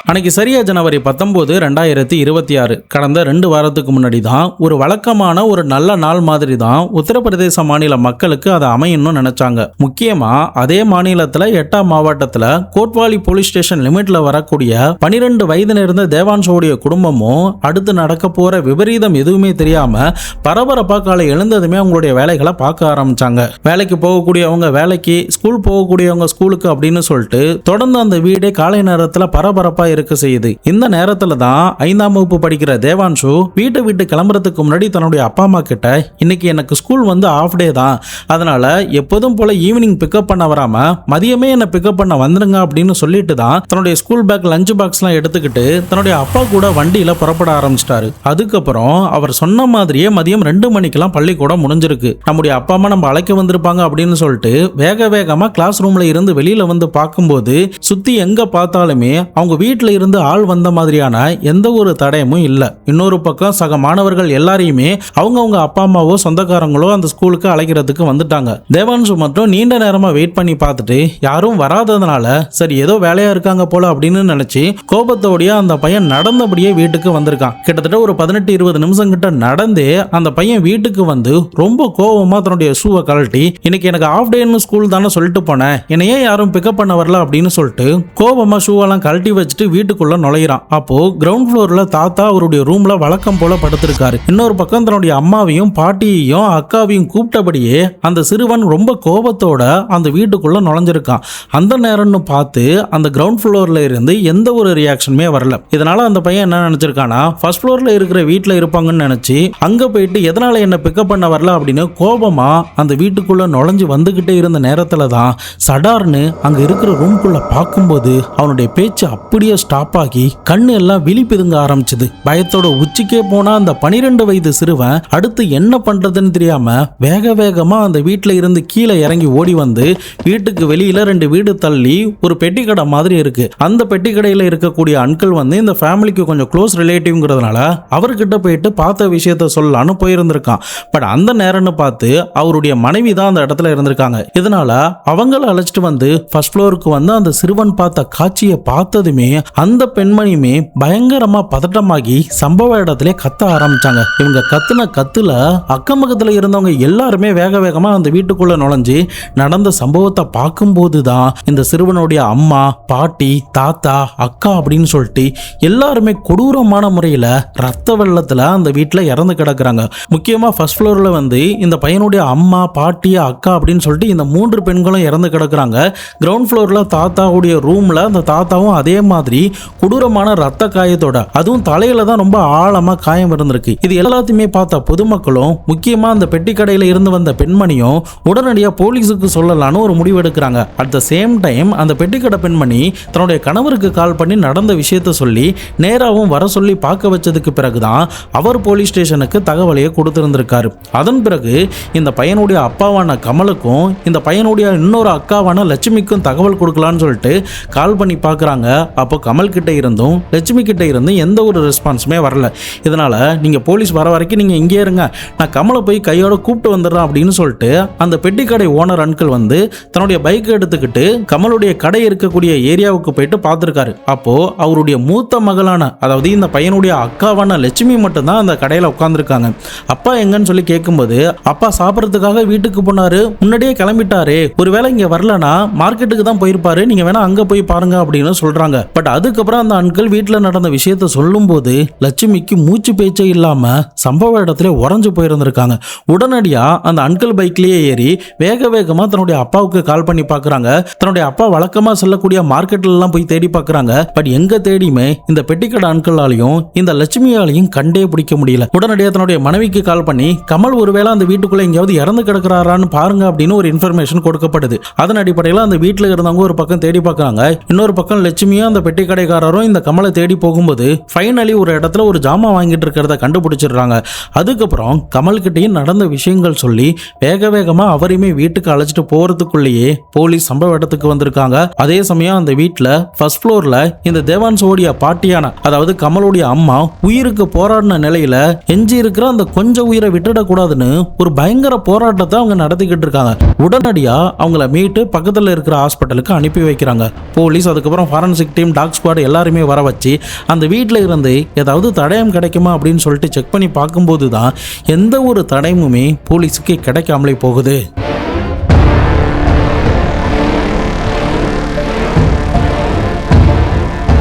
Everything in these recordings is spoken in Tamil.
அன்னைக்கு சரியா ஜனவரி 19, 2026 கடந்த 2 வாரத்துக்கு முன்னாடி தான் ஒரு வழக்கமான ஒரு நல்ல நாள் மாதிரி தான் உத்தரப்பிரதேச மாநில மக்களுக்கு அதை அமையணும்னு நினைச்சாங்க. முக்கியமா அதே மாநிலத்துல 8ஆம் மாவட்டத்துல கோட்வாலி போலீஸ் ஸ்டேஷன் லிமிட்ல வரக்கூடிய 12 வயது நேர்ந்த தேவான்ஷோடைய குடும்பமும் அடுத்து நடக்க போற விபரீதம் எதுவுமே தெரியாம பரபரப்பா காலை எழுந்ததுமே அவங்களுடைய வேலைகளை பார்க்க ஆரம்பிச்சாங்க. வேலைக்கு போகக்கூடியவங்க வேலைக்கு, ஸ்கூல் போகக்கூடியவங்க ஸ்கூலுக்கு அப்படின்னு சொல்லிட்டு தொடர்ந்து அந்த வீடே காலை நேரத்துல பரபரப்பா இருக்க செய்யுது. இந்த நேரத்துல தான் 5ஆம் வகுப்பு படிக்கிற தேவான்ஷு வீட்டை விட்டு கிளம்புறதுக்கு முன்னாடி தன்னுடைய அப்பா அம்மா கிட்ட, இன்னைக்கு எனக்கு ஸ்கூல் வந்து ஆஃப் டே தான், அதனால எப்போதும் போல ஈவினிங் பிக்கப் பண்ண வராம மதியமே என்ன பிக்கப் பண்ண வந்துருங்க அப்படின்னு சொல்லிட்டு தான் தன்னுடைய ஸ்கூல் பேக், லஞ்ச் பாக்ஸ்லாம் எடுத்துக்கிட்டு தன்னுடைய அப்பா கூட வண்டியில புறப்பட ஆரம்பிச்சிட்டாரு. அதுக்கப்புறம் அவர் சொன்ன மாதிரியே மதியம் 2 மணிக்கெல்லாம் பள்ளிக்கூடம் முடிஞ்சிருக்கு. நம்முடைய அப்பா அம்மா நம்ம அழைக்க வந்திருப்பாங்க அப்படின்னு சொல்லிட்டு வேக வேகமா கிளாஸ் ரூம்ல இருந்து வெளியில வந்து பார்க்கும்போது சுத்தி எங்க பார்த்தாலுமே அவங்க வீட்டுல இருந்து ஆள் வந்த மாதிரியான எந்த ஒரு தடயமும் இல்ல. இன்னொரு பக்கம் சக மாணவர்கள் எல்லாரையுமே அவங்க அப்பா அம்மாவோ சொந்தக்காரங்களோ அந்த ஸ்கூலுக்கு அழைக்கிறதுக்கு வந்துட்டாங்க. தேவான்ஷு மட்டும் நீண்ட நேரமா வெயிட் பண்ணி பார்த்துட்டு யாரும் வராததுனால சரி ஏதோ வேலையா இருக்காங்க போல அப்படின்னு நினைச்சு கோபத்தோடைய அந்த பையன் நடந்தபடியே வீட்டுக்கு வந்திருக்கான். கிட்டத்தட்ட ஒரு 18-20 நிமிஷம் கிட்ட நடந்தே அந்த பையன் வீட்டுக்கு வந்து ரொம்ப கோபமா தன்னுடைய ஷூவை கழட்டி, இன்னைக்கு எனக்கு ஆஃப் டேன்னு ஸ்கூல் தானே சொல்லிட்டு போனேன், என்னையே யாரும் பிக்கப் பண்ண வரல அப்படின்னு சொல்லிட்டு கோபமா ஷூவெல்லாம் கழட்டி வச்சுட்டு வீட்டுக்குள்ள நுழையிறான். அப்போ கிரவுண்ட் ஃப்ளோர்ல தாத்தா அவருடைய ரூம்ல வழக்கம் போல படுத்திருக்காரு. இன்னொரு பக்கம் தன்னுடைய அம்மாவையும் பாட்டியையும் அக்காவையும் கூப்பிட்டபடியே அந்த சிறுவன் ரொம்ப கோபத்தோட அந்த வீட்டுக்குள்ள நுழைஞ்சிருக்கான். அந்த நேரம்னு பார்த்து அந்த கிரவுண்ட் ஃப்ளோர்ல இருந்து எந்த ஒரு ரியாக்ஷனுமே வரல. இதனால அந்த பையன் என்ன நினைச்சிருக்கானா, ஃபர்ஸ்ட் ஃப்ளோர்ல இருக்கிற வீட்டுல இருப்பாங்கன்னு நினைச்சு அங்க போயிட்டு எதனால என்ன பிக்கப் பண்ண வரல அப்படின்னு கோபமா அந்த வீட்டுக்குள்ள நுழைஞ்சு வந்துகிட்டே இருந்த நேரத்துல தான் சடார்னு அங்க இருக்கிற ரூம்குள்ள பார்க்கும்போது அவனுடைய பேச்சு அப்படியே ஸ்டாப் ஆகி கண்ணு எல்லாம் விழி பிதுங்க ஆரம்பிச்சது. பயத்தோட உச்சிக்கே போனா அந்த 12 வயது சிறுவன் அடுத்து என்ன பண்றதுன்னு தெரியாம வேக வேகமா அந்த வீட்டுல இருந்து கீழே இறங்கி ஓடி வந்து வீட்டுக்கு வெளியில 2 வீடு தள்ளி ஒரு பெட்டி கடை மாதிரி இருக்கு. அந்த பெட்டி கடையில இருக்கக்கூடிய அங்கிள் வந்து இந்த ஃபேமிலிக்கு கொஞ்சம் க்ளோஸ் ரிலேட்டிவ்ங்கிறதுனால அவர்கிட்ட போயிட்டு பார்த்த விஷயத்த சொல்லலான்னு போயிருந்திருக்கான். பட் அந்த நேரம்னு பார்த்து அவருடைய மனைவி தான் அந்த இடத்துல இருந்திருக்காங்க. இதனால அவங்கள அழைச்சிட்டு வந்து ஃபர்ஸ்ட் ஃப்ளோருக்கு வந்து அந்த சிறுவன் பார்த்த காட்சியை பார்த்ததுமே அந்த பெண்மணியுமே பயங்கரமா பதட்டமாகி சம்பவ இடத்திலே கத்த ஆரம்பிச்சாங்க. இவங்க கத்துன கத்துல அக்கம் பக்கத்துல இருந்தவங்க எல்லாருமே வேக வேகமா அந்த வீட்டுக்குள்ள நுழைஞ்சு நடந்த சம்பவத்தை பார்க்கும்போது தான் இந்த சிறுவனுடைய அம்மா, பாட்டி, தாத்தா, அக்கா அப்படின்னு சொல்லிட்டு எல்லாருமே கொடூரமான முறையில ரத்த வெள்ளத்துல அந்த வீட்டுல இறந்து கிடக்குறாங்க. முக்கியமா ஃபர்ஸ்ட் ஃப்ளோர்ல வந்து இந்த பையனுடைய அம்மா, பாட்டி, அக்கா அப்படின்னு சொல்லிட்டு இந்த 3 பெண்களும் இறந்து கிடக்குறாங்க. கிரவுண்ட் ஃப்ளோர்ல தாத்தாவுடைய ரூம்ல அந்த தாத்தாவும் அதே மாதிரி கொடூரமான ரத்த காயத்தோட, அதுவும் தலையில தான் ரொம்ப ஆழமா காயம் இருந்திருக்கு. இது எல்லாத்தையுமே பார்த்த பொதுமக்களும், முக்கியமா அந்த பெட்டி கடையில இருந்து வந்த பெண்மணியும் உடனடியா போலீஸுக்கு சொல்லலான்னு ஒரு முடிவு எடுக்கிறாங்க. அட் த சேம் டைம் அந்த பெட்டி கடை பெண்மணி தன்னுடைய கணவருக்கு கால் பண்ணி நடந்த விஷயத்த சொல்லி நேராவும் வர சொல்லி பார்க்க வச்சதுக்கு பிறகுதான் அவர் போலீஸ் ஸ்டேஷனுக்கு தகவலையே கொடுத்திருந்திருக்காரு. அதன் பிறகு இந்த பையனுடைய அப்பாவான கமலுக்கும் இந்த பையனுடைய இன்னொரு அக்காவான லட்சுமிக்கும் தகவல் கொடுக்கலான்னு சொல்லிட்டு கால் பண்ணி பார்க்குறாங்க. அப்போ கமல் கிட்ட இருந்தும் லட்சுமி கிட்ட இருந்தும் எந்த ஒரு ரெஸ்பான்ஸுமே வரல. இதனால நீங்க போலீஸ் வர வரைக்கும் நீங்க இங்கே இருங்க, நான் கமலை போய் கையோட கூப்பிட்டு வந்துடுறேன் அப்படின்னு சொல்லிட்டு அந்த பெட்டி கடை ஓனர் அங்கிள் வந்து தன்னுடைய பைக் எடுத்துக்கிட்டு கமலுடைய கடை இருக்கக்கூடிய ஏரியாவுக்கு போயிட்டு பார்த்துருக்காரு. அப்போ அவருடைய மூத்த மகளான, அதாவது இந்த பையனுடைய அக்காவான லட்சுமி மட்டும்தான் அந்த கடையில உட்காந்துருக்காங்க. அப்பா எங்கன்னு சொல்லி கேட்கும்போது, அப்பா சாப்பிட்றதுக்காக வீட்டுக்கு போனாரு, முன்னாடியே கிளம்பிட்டாரு, ஒருவேளை இங்க வரலனா மார்க்கெட்டுக்கு தான் போயிருப்பாரு, நீங்க வேணா அங்க போய் பாருங்க அப்படின்னு சொல்றாங்க. பட் அதுக்கப்புறம் அந்த அங்கிள் வீட்டுல நடந்த விஷயத்த சொல்லும் போது லட்சுமிக்கு மூச்சு பேச்சே இல்லாம சம்பவ இடத்துல உறைஞ்சு போயிருந்திருக்காங்க. உடனடியா அந்த அங்கிள் பைக்லயே ஏறி வேக வேகமா தன்னுடைய அப்பாவுக்கு கால் பண்ணி பாக்குறாங்க. தன்னுடைய அப்பா வழக்கமா செல்லக்கூடிய மார்க்கெட்ல எல்லாம் போய் தேடி பாக்குறாங்க. பட் எங்க தேடியுமே இந்த பெட்டிக்கடை அங்கிளாலையும் இந்த லட்சுமியாலையும் கண்டே பிடிக்க முடியல. உடனடியா தன்னுடைய மனைவிக்கு கால் பண்ணி, கமல் ஒருவேளை அந்த வீட்டுக்குள்ள எங்கேயாவது இறந்து கிடக்குறாரான்னு பாருங்க அப்படின்னு ஒரு இன்ஃபர்மேஷன் கொடுக்கப்படுது. அதன் அடிப்படையில் அந்த வீட்டுல இருந்தவங்க ஒரு பக்கம் தேடி பாக்குறாங்க, இன்னொரு பக்கம் லட்சுமியும் அந்த பெட்டி கடைக்காரரும் இந்த கமலை தேடி போகும்போது ஃபைனலி ஒரு இடத்துல ஒரு ஜாமான் வாங்கிட்டு இருக்கிறத கண்டுபிடிச்சிடுறாங்க. அதுக்கப்புறம் கமல் கிட்டையும் நடந்த விஷயங்கள் சொல்லி வேக வேகமா அவரையுமே வீட்டுக்கு அழைச்சிட்டு போறதுக்குள்ளேயே போலீஸ் சம்பவ இடத்துக்கு வந்திருக்காங்க. அதே சமயம் அந்த வீட்டுல ஃபர்ஸ்ட் ஃப்ளோர்ல இந்த தேவான்ஷோடைய பாட்டியான, அதாவது கமலுடைய அம்மா உயிருக்கு போராடின நிலையில எஞ்சி இருக்கிற அந்த கொஞ்சம் உயிரை விட்டுடக்கூடாதுன்னு ஒரு பயங்கர போராட்டத்தை அவங்க நடத்திக்கிட்டு இருக்காங்க. உடனடியா அவங்கள மீட்டு பக்கத்துல இருக்கிற ஹாஸ்பிட்டலுக்கு அனுப்பி வைக்கிறாங்க போலீஸ். அதுக்கப்புறம் forensic team, doctor talk squad எல்லாருமே வர வச்சு அந்த வீட்டில் இருந்து ஏதாவது தடயம் கிடைக்குமா அப்படின்னு சொல்லிட்டு செக் பண்ணி பார்க்கும்போது தான் எந்த ஒரு தடயமுமே போலீஸுக்கு கிடைக்காமலே போகுது.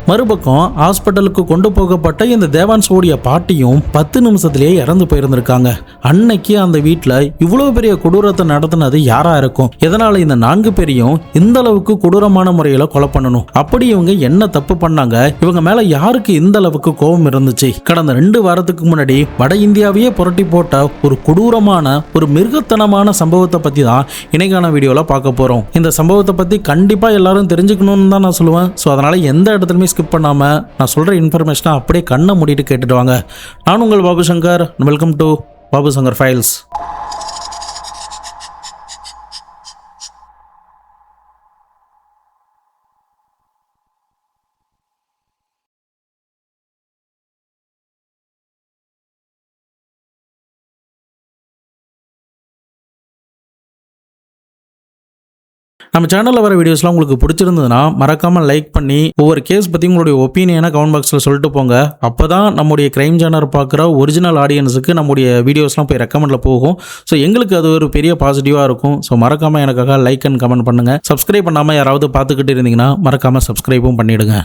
மறுபக்கம் ஹாஸ்பிட்டலுக்கு கொண்டு போகப்பட்ட இந்த தேவான்ஸோடைய பாட்டியும் 10 நிமிஷத்திலேயே இறந்து போயிருந்திருக்காங்க. அன்னைக்கு அந்த வீட்டில் இவ்வளோ பெரிய கொடூரத்தை நடத்தினது யாரா இருக்கும்? எதனால இந்த 4 பேரையும் இந்த அளவுக்கு கொடூரமான முறையில் கொலை பண்ணணும்? அப்படி இவங்க என்ன தப்பு பண்ணாங்க? இவங்க மேல யாருக்கு இந்த அளவுக்கு கோபம் இருந்துச்சு? கடந்த 2 வாரத்துக்கு முன்னாடி வட இந்தியாவையே புரட்டி போட்ட ஒரு கொடூரமான ஒரு மிருகத்தனமான சம்பவத்தை பத்தி தான் இன்னைக்கான வீடியோல பார்க்க போறோம். இந்த சம்பவத்தை பத்தி கண்டிப்பா எல்லாரும் தெரிஞ்சுக்கணும்னு தான் நான் சொல்லுவேன். ஸோ அதனால எந்த இடத்துலையுமே ஸ்கிப் பண்ணாம நான் சொல்ற இன்ஃபர்மேஷனை அப்படியே கண்ணை மூடிட்டு கேட்டுட்டு வாங்க. நான் உங்கள் Babu Shankar. Welcome to Babu Shankar files. நம்ம சேனலில் வர வீடியோஸ்லாம் உங்களுக்கு பிடிச்சிருந்ததுன்னா மறக்காமல் லைக் பண்ணி ஒவ்வொரு கேஸ் பற்றி உங்களுடைய ஒப்பீனியனை கமெண்ட் பாக்ஸில் சொல்லிட்டு போங்க. அப்போ தான் நம்முடைய கிரைம் ஜானர் பார்க்குற ஒரிஜினல் ஆடியன்ஸுக்கு நம்முடைய வீடியோஸ்லாம் போய் ரெக்கமெண்டில் போகும். ஸோ எங்களுக்கு அது ஒரு பெரிய பாசிட்டிவாக இருக்கும். ஸோ மறக்காமல் எனக்காக லைக் அண்ட் கமெண்ட் பண்ணுங்கள். சப்ஸ்கிரைப் பண்ணாமல் யாராவது பார்த்துக்கிட்டு இருந்தீங்கன்னா மறக்காமல் சப்ஸ்கிரைபும் பண்ணிவிடுங்க.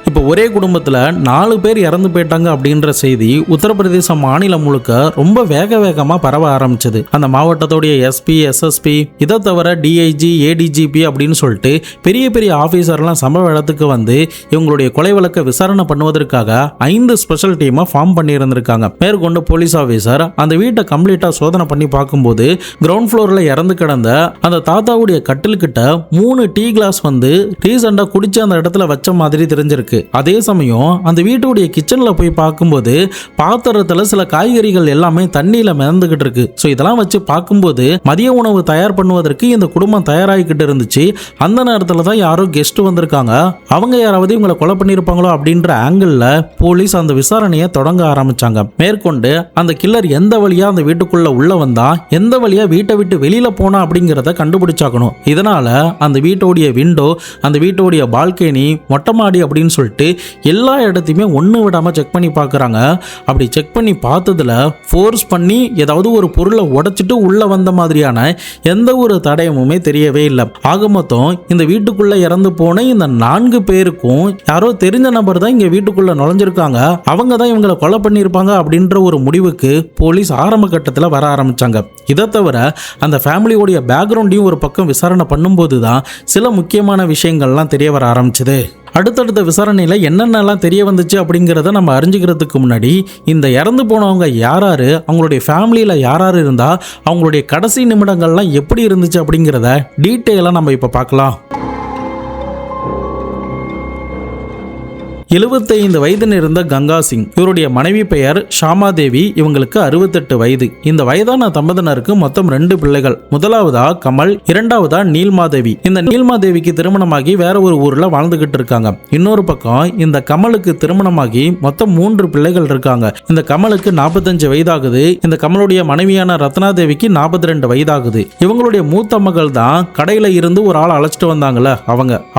இப்போ ஒரே குடும்பத்தில் 4 பேர் இறந்து போயிட்டாங்க அப்படின்ற செய்தி உத்தரப்பிரதேச மாநிலம் முழுக்க ரொம்ப வேகமாக பரவ ஆரம்பிச்சது. அந்த மாவட்டத்தோடைய எஸ்பி, எஸ்எஸ்பி, இதை தவிர டிஐஜி, ஏடிஜிபி அப்படின்னு சொல்லிட்டு பெரிய பெரிய ஆஃபீஸர்லாம் சம்பவ இடத்துக்கு வந்து இவங்களுடைய கொலை வழக்கை விசாரணை பண்ணுவதற்காக 5 ஸ்பெஷல் டீமை ஃபார்ம் பண்ணியிருந்திருக்காங்க. மேற்கொண்டு போலீஸ் ஆஃபீஸர் அந்த வீட்டை கம்ப்ளீட்டாக சோதனை பண்ணி பார்க்கும்போது கிரவுண்ட் ஃப்ளோரில் இறந்து கிடந்த அந்த தாத்தாவுடைய கட்டில்கிட்ட 3 டீ கிளாஸ் வந்து ரீசெண்டாக குடிச்சு அந்த இடத்துல வச்ச மாதிரி தெரிஞ்சிருக்கு. அதே சமயம் அந்த வீட்டுடைய கிச்சன்ல போய் பார்க்கும்போது பாத்திரத்துல சில காய்கறிகள் எல்லாமே தண்ணியில மிதந்துகிட்டு இருக்கு. ஸோ இதெல்லாம் வச்சு பார்க்கும்போது மதிய உணவு தயார் பண்ணுவதற்கு இந்த குடும்பம் தயாராகிக்கிட்டு இருந்துச்சு. அந்த நேரத்தில் தான் யாரோ கெஸ்ட் வந்திருக்காங்க. அவங்க யாராவது இவங்களை கொலை பண்ணியிருப்பாங்களோ அப்படின்ற ஆங்கிள் போலீஸ் அந்த விசாரணையை தொடங்க ஆரம்பிச்சாங்க. மேற்கொண்டு அந்த கில்லர் எந்த வழியா அந்த வீட்டுக்குள்ள உள்ள வந்தா, எந்த வழியா வீட்டை விட்டு வெளியில போனா அப்படிங்கிறத கண்டுபிடிச்சாக்கணும். இதனால அந்த வீட்டோடைய விண்டோ, அந்த வீட்டோடைய பால்கனி, மொட்டை மாடி அப்படின்னு சொல்லிட்டு எல்லா இடத்தையுமே ஒன்று விடாமல் செக் பண்ணி பார்க்குறாங்க. அப்படி செக் பண்ணி பார்த்ததுல ஃபோர்ஸ் பண்ணி ஏதாவது ஒரு பொருளை உடைச்சிட்டு உள்ளே வந்த மாதிரியான எந்த ஒரு தடயமுமே தெரியவே இல்லை. ஆக மொத்தம் இந்த வீட்டுக்குள்ளே இறந்து போன இந்த 4 பேருக்கும் யாரோ தெரிஞ்ச நபர் தான் இங்கே வீட்டுக்குள்ளே நுழைஞ்சிருக்காங்க. அவங்க தான் இவங்களை கொலை பண்ணியிருப்பாங்க அப்படின்ற ஒரு முடிவுக்கு போலீஸ் ஆரம்ப கட்டத்தில் வர ஆரம்பிச்சாங்க. இதை தவிர அந்த ஃபேமிலியோடைய பேக்ரவுண்டையும் ஒரு பக்கம் விசாரணை பண்ணும்போது தான் சில முக்கியமான விஷயங்கள்லாம் தெரிய வர ஆரம்பிச்சது. அடுத்தடுத்த விசாரணையில் என்னென்னலாம் தெரிய வந்துச்சு அப்படிங்கிறத நம்ம அறிஞ்சிக்கிறதுக்கு முன்னாடி இந்த இறந்து போனவங்க யாராரு, அவங்களுடைய ஃபேமிலியில் யாராரு இருந்தால் அவங்களுடைய கடைசி நிமிடங்கள்லாம் எப்படி இருந்துச்சு அப்படிங்கிறத டீட்டெயிலாக நம்ம இப்போ பார்க்கலாம். 75 வயது இருந்த கங்கா சிங், இவருடைய மனைவி பெயர் ஷாமா தேவி, இவங்களுக்கு 68 வயது. இந்த வயதான தம்பதியினருக்கு மொத்தம் 2 பிள்ளைகள். முதலாவதா கமல், இரண்டாவதா நீல்மாதேவி. இந்த நீல்மாதேவிக்கு திருமணமாகி வேற ஒரு ஊர்ல வாழ்ந்துகிட்டு இருக்காங்க. இன்னொரு பக்கம் இந்த கமலுக்கு திருமணமாகி மொத்தம் 3 பிள்ளைகள் இருக்காங்க. இந்த கமலுக்கு 45 வயதாகுது. இந்த கமலுடைய மனைவியான ரத்னாதேவிக்கு 42 வயதாகுது. இவங்களுடைய மூத்த மகள் தான் கடையில இருந்து ஒரு ஆள் அழைச்சிட்டு வந்தாங்கல்ல,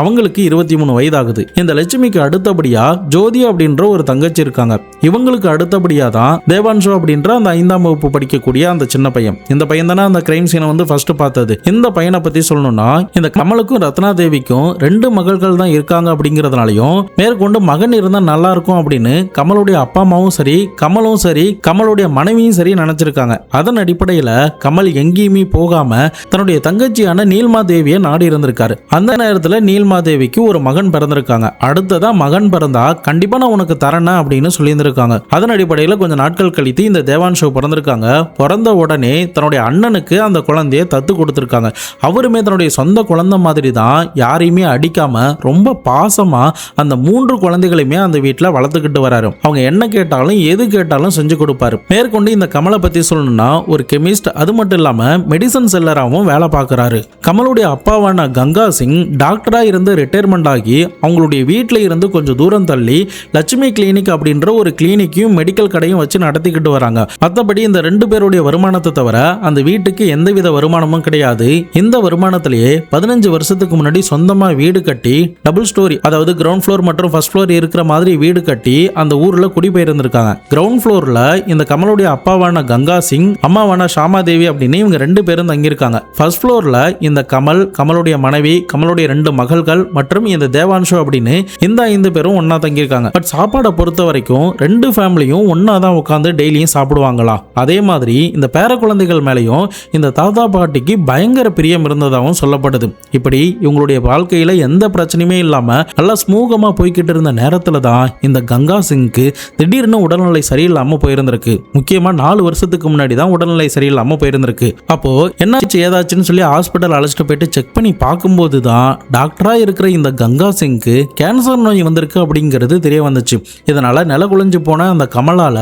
அவங்களுக்கு 23 வயதாகுது. இந்த லட்சுமிக்கு அடுத்தபடியா ஜோதி அப்படின்ற ஒரு தங்கச்சி இருக்காங்க. இவங்களுக்கு அடுத்தபடியா தான் தேவான்ஷு அப்படின்ற அந்த 5ஆம் வகுப்பு படிக்கக்கூடிய அந்த சின்ன பையன். இந்த பையன் தானே அந்த கிரைம் சீனை வந்து ஃபர்ஸ்ட் பார்த்தது. இந்த பையனை பத்தி சொல்லணும்னா இந்த கமலுக்கும் ரத்னாதேவிக்கும் 2 மகள்கள் தான் இருக்காங்க அப்படிங்கிறதுனாலையும் மேற்கொண்டு மகன் இருந்தா நல்லா இருக்கும் அப்படின்னு கமலுடைய அப்பா அம்மாவும் சரி, கமலும் சரி, கமலுடைய மனைவியும் சரி நினைச்சிருக்காங்க. அதன் அடிப்படையில் கமல் எங்கேயுமே போகாம தன்னுடைய தங்கச்சியான நீல்மாதேவியை நாடி இருந்திருக்காரு. அந்த நேரத்தில் நீல்மாதேவிக்கு ஒரு மகன் பிறந்திருக்காங்க. அடுத்ததான் மகன் பிறந்த இருந்தா கண்டிப்பா நான் உனக்கு தரேன் அப்படின்னு சொல்லியிருந்திருக்காங்க. அதன் அடிப்படையில் கொஞ்சம் நாட்கள் கழித்து இந்த தேவான்ஷு பிறந்திருக்காங்க. பிறந்த உடனே தன்னுடைய அண்ணனுக்கு அந்த குழந்தைய தத்து கொடுத்துருக்காங்க. அவருமே தன்னுடைய சொந்த குழந்தை மாதிரி தான், யாரையுமே அடிக்காம ரொம்ப பாசமா அந்த 3 குழந்தைகளையுமே அந்த வீட்டில் வளர்த்துக்கிட்டு வராரு. அவங்க என்ன கேட்டாலும் எது கேட்டாலும் செஞ்சு கொடுப்பாரு. மேற்கொண்டு இந்த கமலை பத்தி சொல்லணும்னா ஒரு கெமிஸ்ட், அது மட்டும் இல்லாம மெடிசன் செல்லராகவும் வேலை பார்க்கிறாரு. கமலுடைய அப்பாவான கங்கா சிங் டாக்டரா இருந்து ரிட்டையர்மெண்ட் ஆகி அவங்களுடைய வீட்டில் இருந்து கொஞ்சம் தூரம் தள்ளி லட்சுமி கிளினிக் அப்படின்ற ஒரு கிளினிக்கையும் மெடிக்கல் கடையும் வச்சு நடத்திக்கிட்டு வராங்க. மற்றபடி இந்த 2 பேருடைய வருமானத்தை தவிர அந்த வீட்டுக்கு எந்தவித வருமானமும் கிடையாது. இந்த வருமானத்திலேயே 15 வருஷத்துக்கு முன்னாடி சொந்தமா வீடு கட்டி டபுள் ஸ்டோரி, அதாவது கிரவுண்ட் ஃப்ளோர் மற்றும் ஃபர்ஸ்ட் ஃப்ளோர் இருக்கிற மாதிரி வீடு கட்டி அந்த ஊர்ல குடிபெயர்ந்திருக்காங்க. கிரவுண்ட் ஃப்ளோர்ல இந்த கமலுடைய அப்பாவான கங்கா சிங், அம்மாவான ஷாமா தேவி அப்படின்னு இவங்க 2 பேரும் தங்கியிருக்காங்க. ஃபர்ஸ்ட் ஃப்ளோர்ல இந்த கமல், கமலுடைய மனைவி, கமலுடைய 2 மகள்கள் மற்றும் இந்த தேவான்ஷு அப்படின்னு இந்த 5 பேரும் ஒன்னா தங்கியிருக்காங்க. பட் சாப்பாடை பொறுத்த வரைக்கும் 2 ஃபேமிலியும் ஒன்னா தான் உட்காந்து டெய்லியும் சாப்பிடுவாங்களாம். அதே மாதிரி இந்த பேர குழந்தைகள் மேலேயும் இந்த தாத்தா பாட்டிக்கு பயங்கர பிரியம் இருந்ததாகவும் சொல்லப்படுது. இப்படி இவங்களுடைய வாழ்க்கையில எந்த பிரச்சனையுமே இல்லாம நல்லா ஸ்மூகமா போய்கிட்டு இருந்த நேரத்துல தான் இந்த கங்கா சிங்க்கு திடீர்னு உடல்நிலை சரியில்லாம போயிருந்திருக்கு. முக்கியமா 4 வருஷத்துக்கு முன்னாடி தான் உடல்நிலை சரியில்லாம போயிருந்திருக்கு. அப்போ என்னாச்சு ஏதாச்சுன்னு சொல்லி ஹாஸ்பிட்டல் அழைச்சிட்டு போயிட்டு செக் பண்ணி பார்க்கும்போது தான் டாக்டரா இருக்கிற இந்த கங்கா சிங்க்கு கேன்சர் நோய் வந்திருக்கு அப்படிங்கிறது தெரிய வந்துச்சு. இதனால நில குலைஞ்சு போன அந்த கமலால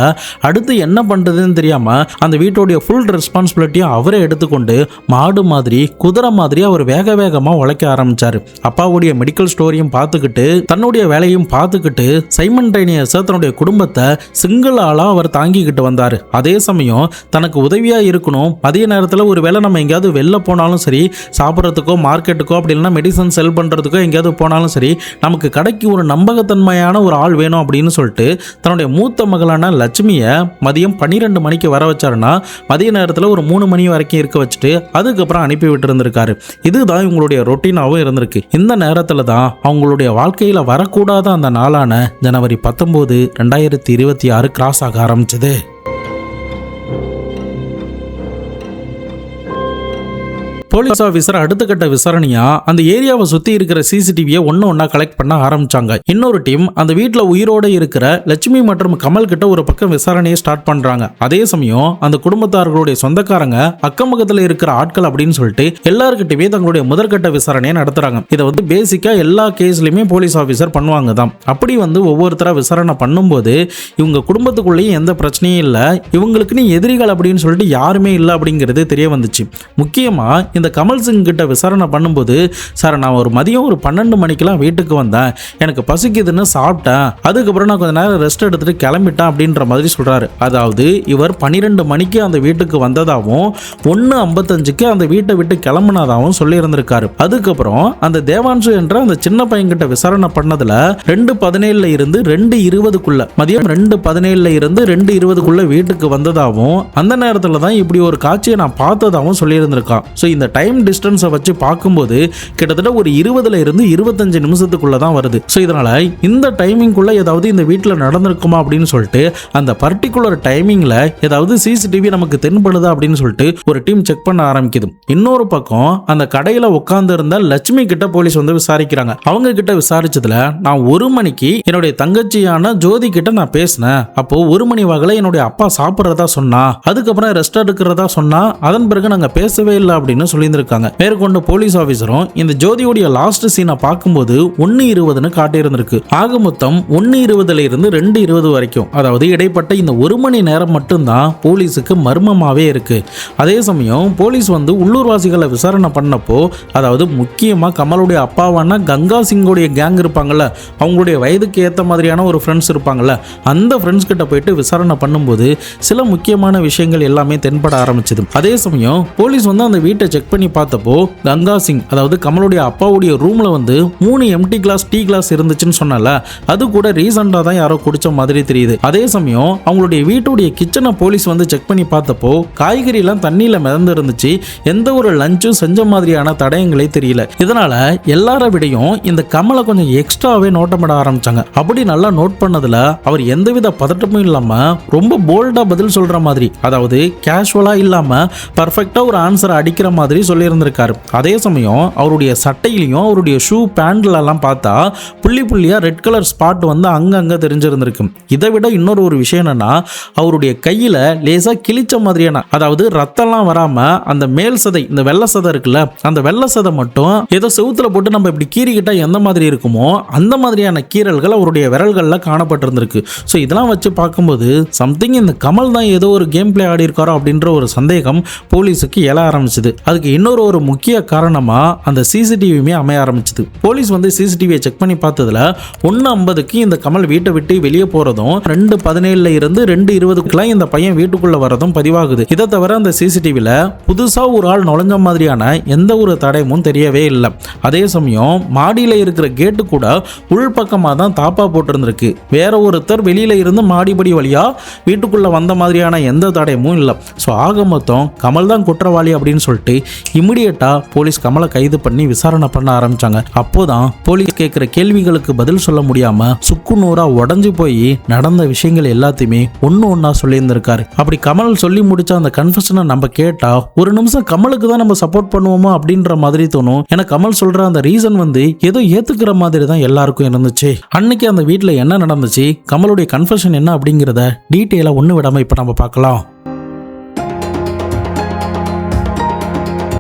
அடுத்து என்ன பண்றதுன்னு தெரியாம அந்த வீட்டோடைய ஃபுல் ரெஸ்பான்சிபிலிட்டியும் அவரே எடுத்துக்கொண்டு மாடு மாதிரி குதிரை மாதிரி அவர் வேக வேகமா உழைக்க ஆரம்பிச்சாரு. அப்பாவுடைய மெடிக்கல் ஸ்டோரியும் பார்த்துக்கிட்டு தன்னுடைய வேலையும் பார்த்துக்கிட்டு சைமன்டைனியஸா தன்னுடைய குடும்பத்தை சிங்கிள் ஆளா அவர் தாங்கிக்கிட்டு வந்தாரு. அதே சமயம் தனக்கு உதவியா இருக்கணும், மதிய நேரத்தில் ஒரு வேளை நம்ம எங்கேயாவது வெளில போனாலும் சரி, சாப்பிட்றதுக்கோ மார்க்கெட்டுக்கோ அப்படி இல்லைன்னா மெடிசன் செல் பண்றதுக்கோ எங்கேயாவது போனாலும் சரி, நமக்கு கடைக்கு ஒரு நம்பகத்தன்மையான ஒரு ஆள் வேணும் அப்படின்னு சொல்லிட்டு தன்னுடைய மூத்த மகளான லட்சுமியை மதியம் 12 மணிக்கு வர வச்சாருன்னா மதிய நேரத்தில் ஒரு 3 மணி வரைக்கும் இருக்க வச்சுட்டு அதுக்கப்புறம் அனுப்பி விட்டு இருந்திருக்காரு. இதுதான் இவங்களுடைய ரொட்டீனாகவும் இருந்திருக்கு. இந்த நேரத்தில் தான் அவங்களுடைய வாழ்க்கையில் வரக்கூடாத அந்த நாளான ஜனவரி 19, 2026 கிராஸ் ஆக ஆரம்பிச்சது. போலீஸ் ஆஃபீஸர் அடுத்த கட்ட விசாரணையா அந்த ஏரியாவை சுத்தி இருக்கிற சிசிடிவியை ஒன்னா கலெக்ட் பண்ண ஆரம்பிச்சாங்க. இன்னொரு டீம் அந்த வீட்டுல உயிரோட இருக்கிற லட்சுமி மற்றும் கமல் கிட்ட ஒரு பக்கம் விசாரணையை ஸ்டார்ட் பண்றாங்க. அதே சமயம் அந்த குடும்பத்தார்களுடைய சொந்தக்காரங்க, அக்கம் பக்கத்துல இருக்கிற ஆட்கள் அப்படின்னு சொல்லிட்டு எல்லாருக்கிட்டயுமே தங்களுடைய முதற்கட்ட விசாரணையை நடத்துறாங்க. இதை பேசிக்கா எல்லா கேஸ்லயுமே போலீஸ் ஆஃபீஸர் பண்ணுவாங்க தான். அப்படி ஒவ்வொருத்தரா விசாரணை பண்ணும்போது இவங்க குடும்பத்துக்குள்ளேயும் எந்த பிரச்சனையும் இல்லை, இவங்களுக்குன்னு எதிரிகள் அப்படின்னு சொல்லிட்டு யாருமே இல்லை அப்படிங்கிறது தெரிய வந்துச்சு. முக்கியமா இந்த கமல் சிங் கிட்ட விசாரணை பண்ணும்போது, சார் நான் ஒரு மதியம் ஒரு 12 மணிக்கெல்லாம் வீட்டுக்கு வந்தேன், எனக்கு பசிக்குதுன்னு சாப்பிட்டேன், அதுக்கப்புறம் நான் கொஞ்ச நேரம் ரெஸ்ட் எடுத்துட்டு கிளம்பிட்டேன் அப்படின்ற மாதிரி சொல்றாரு. அதாவது இவர் 12 மணிக்கு அந்த வீட்டுக்கு வந்ததாகவும் 1:55க்கு அந்த வீட்டை விட்டு கிளம்பினதாகவும் சொல்லி இருந்திருக்காரு. அதுக்கப்புறம் அந்த தேவான்ஷு என்ற அந்த சின்ன பையன் கிட்ட விசாரணை பண்ணதுல 2:17 இருந்து 2:20க்குள்ள, மதியம் 2:17 இருந்து 2:20க்குள்ள வீட்டுக்கு வந்ததாகவும் அந்த நேரத்துல தான் இப்படி ஒரு காட்சியை நான் பார்த்ததாகவும் சொல்லி இருந்திருக்கான். ஸோ இந்த டைம் டிஸ்டன்ஸை வச்சு பார்க்கும்போது கிட்டத்தட்ட ஒரு 20 இருந்து 25 நிமிஷத்துக்குள்ள தான் வருது. ஸோ இதனால இந்த டைமிங்குள்ள ஏதாவது இந்த வீட்டில் நடந்திருக்குமா அப்படின்னு சொல்லிட்டு அந்த பர்டிகுலர் டைமிங்ல ஏதாவது சிசிடிவி நமக்கு தென்படுதா அப்படின்னு சொல்லிட்டு ஒரு டீம் செக் பண்ண ஆரம்பிக்குது. இன்னொரு பக்கம் அந்த கடையில உட்கார்ந்து இருந்த லட்சுமி கிட்ட போலீஸ் விசாரிக்கிறாங்க. அவங்க கிட்ட விசாரிச்சதுல நான் 1 மணிக்கு என்னுடைய தங்கச்சியான ஜோதி கிட்ட நான் பேசினேன். அப்போ 1 மணி வாகல என்னுடைய அப்பா சாப்பிட்றதா சொன்னா, அதுக்கப்புறம் ரெஸ்ட் எடுக்கிறதா சொன்னா, அதன் பிறகு நாங்க பேசவே இல்லை அப்படின்னு சொல்லியிருந்திருக்காங்க. மேற்கொண்டு போலீஸ் ஆபீசரும் இந்த ஜோதியோடைய லாஸ்ட் சீனை பார்க்கும்போது 1:20ன்னு காட்டியிருந்திருக்கு. ஆக மொத்தம் 1:20 இருந்து 2:20 வரைக்கும், அதாவது இடைப்பட்ட இந்த 1 மணி நேரம் மட்டும்தான் போலீஸுக்கு மர்மமாவே இருக்கு. அதே சமயம் போலீஸ் உள்ளூர்வாசிகளை விசாரணை பண்ணப்போ, அதாவது முக்கியமா கமலுடைய அப்பாவான கங்கா சிங்கோடைய கேங் இருப்பாங்கல்ல, அவங்களுடைய வயதுக்கு ஏற்ற மாதிரியான ஒரு ஃப்ரெண்ட்ஸ் இருப்பாங்கல்ல, அந்த ஃப்ரெண்ட்ஸ் கிட்ட போயிட்டு விசாரணை பண்ணும்போது சில முக்கியமான விஷயங்கள் எல்லாமே தென்பட ஆரம்பிச்சது. அதே சமயம் போலீஸ் அந்த வீட்டை செக் பண்ணி பார்த்தப்போ கங்கா சிங், அதாவது கமலுடைய அப்பாவுடைய ரூம்ல 3 எம்டி கிளாஸ் டீ கிளாஸ் இருந்துச்சுன்னு சொன்னால, அது கூட ரீசெண்டா தான் யாரோ குடிச்ச மாதிரி தெரியுது. அதே சமயம் அவங்களுடைய வீட்டுடைய கிச்சனை போலீஸ் செக் பண்ணி பார்த்தப்போ காய்கறி எல்லாம் தண்ணியில மிதந்து இருந்துச்சு. எந்த ஒரு லஞ்சும் செஞ்ச மாதிரியான தடயங்களே தெரியல. இதனால எல்லார விடையும் இந்த கமலை கொஞ்சம் எக்ஸ்ட்ராவே நோட்டமிட ஆரம்பிச்சாங்க. அப்படி நல்லா நோட் பண்ணதுல அவர் எந்தவித பதட்டமும் இல்லாம ரொம்ப போல்டா பதில் சொல்ற மாதிரி, அதாவது கேஷுவலா இல்லாம பர்ஃபெக்டா ஒரு ஆன்சர் அடிக்கிற மாதிரி மாதிரி சொல்லியிருந்திருக்காரு. அதே சமயம் அவருடைய சட்டையிலையும் அவருடைய ஷூ பேண்ட்லலாம் பார்த்தா புள்ளி புள்ளியாக ரெட் கலர் ஸ்பாட் வந்து அங்கங்கே தெரிஞ்சிருந்திருக்கு. இதை விட இன்னொரு ஒரு விஷயம் என்னன்னா, அவருடைய கையில் லேசாக கிழிச்ச மாதிரியான, அதாவது ரத்தம்லாம் வராமல் அந்த மேல் சதை, இந்த வெள்ளை சதை இருக்குல்ல, அந்த வெள்ளை சதை மட்டும் ஏதோ செவுத்துல போட்டு நம்ம இப்படி கீறிக்கிட்டா எந்த மாதிரி இருக்குமோ அந்த மாதிரியான கீறல்கள் அவருடைய விரல்களில் காணப்பட்டிருந்திருக்கு. ஸோ இதெல்லாம் வச்சு பார்க்கும்போது சம்திங் இந்த கமல் தான் ஏதோ ஒரு கேம் பிளே ஆடி இருக்காரோ அப்படின்ற ஒரு சந்தேகம் போலீஸுக்கு எழ ஆரம்பிச்சது. அதுக்கு இன்னொரு ஒரு முக்கிய காரணமா அந்த சிசிடிவியுமே அமைய ஆரம்பிச்சது. போலீஸ் வந்து சிசிடிவியை செக் பண்ணி பார்த்ததுல 1:50க்கு இந்த கமல் வீட்டை விட்டு வெளியே போறதும், 2:17 இருந்து 2:20 இந்த பையன் வீட்டுக்குள்ள வரதும் பதிவாகுது. இதை தவிர அந்த சிசிடிவில புதுசா ஒரு ஆள் நுழைஞ்ச மாதிரியான எந்த ஒரு தடயமும் தெரியவே இல்லை. அதே சமயம் மாடியில இருக்கிற கேட்டு கூட உள்பக்கமாக தான் தாப்பா போட்டிருந்திருக்கு. வேற ஒருத்தர் வெளியில இருந்து மாடிப்படி வழியா வீட்டுக்குள்ள வந்த மாதிரியான எந்த தடயமும் இல்லை. ஸோ ஆக மொத்தம் கமல் தான் குற்றவாளி அப்படின்னு சொல்லிட்டு இமிடியேட்டா போலீஸ் கமலை கைது பண்ணி விசாரணை பண்ண ஆரம்பிச்சாங்க. அப்போதான் போலீஸ் கேட்கிற கேள்விகளுக்கு பதில் சொல்ல முடியாம சுக்குநூறா உடஞ்சு போய் நடந்த விஷயங்கள் எல்லாத்தையுமே ஒன்னா சொல்லியிருந்திருக்காரு. அப்படி கமல் சொல்லி முடிச்ச அந்த கன்ஃபெஷனை நம்ம கேட்டா ஒரு நிமிஷம் கமலுக்கு தான் நம்ம சப்போர்ட் பண்ணுவோமா அப்படின்ற மாதிரி தோணும். ஏன்னா கமல் சொல்ற அந்த ரீசன் வந்து ஏதோ ஏத்துக்கிற மாதிரி தான் எல்லாருக்கும் இருந்துச்சு. அன்னைக்கு அந்த வீட்டில் என்ன நடந்துச்சு, கமலுடைய கன்ஃபெஷன் என்ன அப்படிங்கிறத டீட்டெயிலா ஒன்று விடாம இப்ப நம்ம பார்க்கலாம்.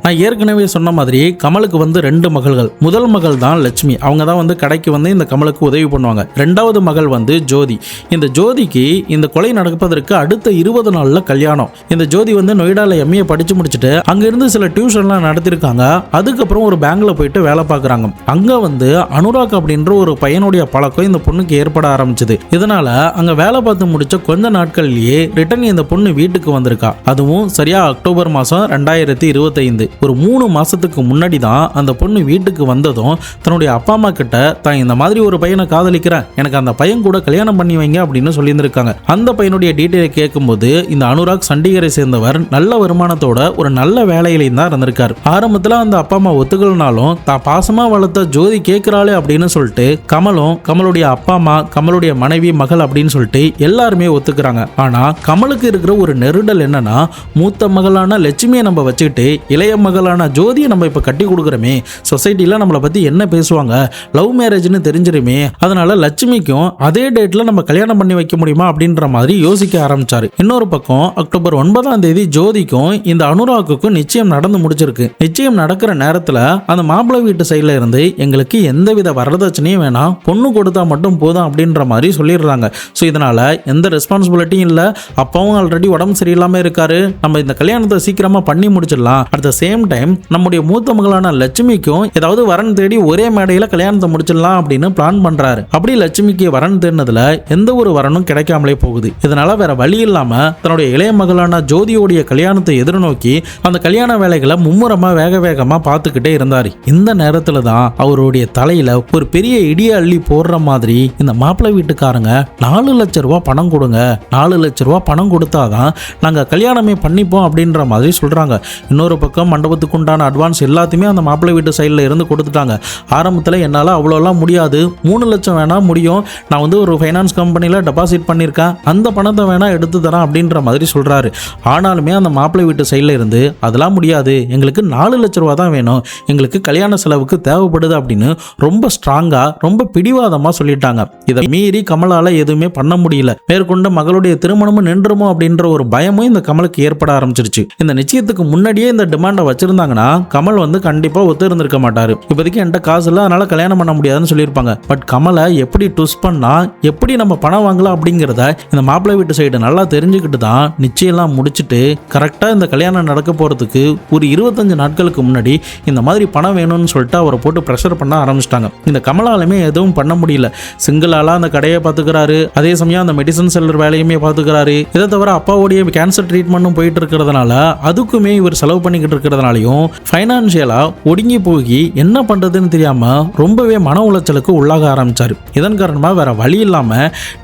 நான் ஏற்கனவே சொன்ன மாதிரி கமலுக்கு வந்து 2 மகள்கள். முதல் மகள் தான் லட்சுமி. அவங்க தான் வந்து கடைக்கு வந்து இந்த கமலுக்கு உதவி பண்ணுவாங்க. 2வது மகள் வந்து ஜோதி. இந்த ஜோதிக்கு இந்த கொலை நடப்பதற்கு அடுத்த 20 நாள்ல கல்யாணம். இந்த ஜோதி வந்து நொய்டால எம்ஏ படிச்சு முடிச்சுட்டு அங்கிருந்து சில டியூஷன்லாம் நடத்திருக்காங்க. அதுக்கப்புறம் ஒரு பேங்க்ல போயிட்டு வேலை பார்க்குறாங்க. அங்க வந்து அனுராக் அப்படின்ற ஒரு பையனுடைய பழக்கம் இந்த பொண்ணுக்கு ஏற்பட ஆரம்பிச்சது. இதனால அங்க வேலை பார்த்து முடிச்ச கொஞ்ச நாட்கள்லயே ரிட்டர்ன் இந்த பொண்ணு வீட்டுக்கு வந்திருக்கா. அதுவும் சரியா அக்டோபர் மாதம் 2025. ஒரு 3 மாசத்துக்கு முன்னாடி தான் அந்த பொண்ணு வீட்டுக்கு வந்ததும் தன்னுடைய அப்பா அம்மா கிட்ட தான் இந்த மாதிரி ஒரு பையனை காதலிக்கிறேன், எனக்கு அந்த பையன் கூட கல்யாணம் பண்ணி வைங்க அப்படின்னு சொல்லியிருந்திருக்காங்க. அந்த பையனுடைய டீட்டெயிலை கேட்கும்போது இந்த அனுராக் சண்டிகரை சேர்ந்தவர், நல்ல வருமானத்தோட ஒரு நல்ல வேலையிலையும் தான் இருந்திருக்காரு. ஆரம்பத்தில் அந்த அப்பா அம்மா ஒத்துக்கலனாலும் தான் பாசமா வளர்த்த ஜோதி கேட்கிறாளே அப்படின்னு சொல்லிட்டு கமலும் கமலுடைய அப்பா அம்மா, கமலுடைய மனைவி, மகள் அப்படின்னு சொல்லிட்டு எல்லாருமே ஒத்துக்கிறாங்க. ஆனா கமலுக்கு இருக்கிற ஒரு நெருடல் என்னன்னா, மூத்த மகளான லட்சுமியை நம்ம வச்சுக்கிட்டு இளைய மகளான ஜோதியை நம்ம இப்ப கட்டி கொடுக்குறோமே, சொசைட்டில நம்மளை பத்தி என்ன பேசுவாங்க, லவ் மேரேஜ்னு தெரிஞ்சிருமே, அதனால லட்சுமிக்கும் அதே டேட்ல நம்ம கல்யாணம் பண்ணி வைக்க முடியுமா அப்படின்ற மாதிரி யோசிக்க ஆரம்பிச்சாரு. இன்னொரு பக்கம் அக்டோபர் 9ஆம் தேதி ஜோதிக்கும் இந்த அனுராக்குக்கும் நிச்சயம் நடந்து முடிச்சிருக்கு. நிச்சயம் நடக்கிற நேரத்துல அந்த மாப்பிள்ளை வீட்டு சைட்ல இருந்து எங்களுக்கு எந்தவித வரதட்சணையும் வேணாம், பொண்ணு கொடுத்தா மட்டும் போதும் அப்படின்ற மாதிரி சொல்லிடுறாங்க. ஸோ இதனால எந்த ரெஸ்பான்சிபிலிட்டியும் இல்லை. அப்பாவும் ஆல்ரெடி உடம்பு சரியில்லாம இருக்காரு, நம்ம இந்த கல்யாணத்தை சீக்கிரமா பண்ணி முடிச்சிடலாம். அட் த சேம் டைம் நம்முடைய மூத்த மகளான லட்சுமிக்கும் ஏதாவது வரன் தேடி ஒரே மேடையில கல்யாணத்தை முடிச்சிடலாம் அப்படின்னு பிளான் பண்றாரு. அப்படி லட்சுமிக்கு வரன் தேடினதுல எந்த ஒரு வரனும் கிடைக்காமலே போகுது. இதனால வேற வழி இல்லாம தன்னுடைய இளைய மகளான ஜோதியோடைய கல்யாணத்தை எதிர்நோக்கி அந்த கல்யாண வேலைகளை மும்முரமா வேகமா பார்த்துக்கிட்டே இருந்தாரு. இந்த நேரத்துல தான் அவருடைய தலையில ஒரு பெரிய இடிய அள்ளி போடுற மாதிரி இந்த மாப்பிள்ளை வீட்டுக்காரங்க 4 லட்சம் ரூபாய் பணம் கொடுங்க, 4 லட்சம் ரூபாய் பணம் கொடுத்தாதான் நாங்க கல்யாணமே பண்ணிப்போம் அப்படின்ற மாதிரி சொல்றாங்க. இன்னொரு பக்கம் மண்டபத்துக்கு உண்டான அட்வான்ஸ் எல்லாத்தையுமே அந்த மாப்பிள்ளை வீட்டு சைடில் இருந்து கொடுத்துட்டாங்க. ஆரம்பத்தில் என்னால் அவ்வளோலாம் முடியாது, 3 லட்சம் வேணா முடியும், நான் வந்து ஒரு ஃபைனான்ஸ் கம்பெனியில் டெபாசிட் பண்ணியிருக்கேன், அந்த பணத்தை வேணா எடுத்து தரேன் அப்படின்ற மாதிரி சொல்கிறாரு. ஆனாலுமே அந்த மாப்பிள்ளை வீட்டு சைடில் இருந்து அதெல்லாம் முடியாது, எங்களுக்கு 4 லட்ச ரூபா தான் வேணும், எங்களுக்கு கல்யாண செலவுக்கு தேவைப்படுது அப்படின்னு ரொம்ப ஸ்ட்ராங்காக ரொம்ப பிடிவாதமாக சொல்லிட்டாங்க. இதை மீறி கமலால் எதுவுமே பண்ண முடியல. மேற்கொண்டு மகளுடைய திருமணமும் நின்றுமோ அப்படின்ற ஒரு பயமும் இந்த கமலுக்கு ஏற்பட ஆரம்பிச்சிருச்சு. இந்த நிச்சயத்துக்கு முன்னாடியே இந்த டிமாண்டை வச்சிருந்தாங்கன்னா கமல் வந்து கண்டிப்பா ஒத்து இருந்திருக்க மாட்டாரு. இப்போதைக்கு என்கிட்ட காசு இல்லை, அதனால கல்யாணம் பண்ண முடியாதுன்னு சொல்லியிருப்பாங்க. பட் கமலை எப்படி ட்விஸ்ட் பண்ணா, எப்படி நம்ம பணம் வாங்கலாம் அப்படிங்கிறத இந்த மாப்பிள்ளை வீட்டு சைடு நல்லா தெரிஞ்சுக்கிட்டு தான் நிச்சயம்லாம் முடிச்சுட்டு கரெக்டாக இந்த கல்யாணம் நடக்க போகிறதுக்கு ஒரு 25 நாட்களுக்கு முன்னாடி இந்த மாதிரி பணம் வேணும்னு சொல்லிட்டு அவரை போட்டு ப்ரெஷர் பண்ண ஆரம்பிச்சிட்டாங்க. இந்த கமலாலுமே எதுவும் பண்ண முடியல. சிங்கிளாலாம் அந்த கடையை பார்த்துக்கிறாரு, அதே சமயம் அந்த மெடிசன் செல்லர் வேலையுமே பார்த்துக்கிறாரு. இதை தவிர அப்பாவுடைய கேன்சர் ட்ரீட்மெண்ட்டும் போயிட்டு இருக்கிறதுனால அதுக்குமே இவர் செலவு பண்ணிக்கிட்டு இருக்கிறதுனாலையும் ஃபைனான்சியலா ஒடுங்கி போய் என்ன பண்றதுன்னு தெரியாம ரொம்பவே மன உளைச்சலுக்கு உள்ளாக ஆரம்பிச்சாரு. இதன் காரணமா வேற வழி இல்லாம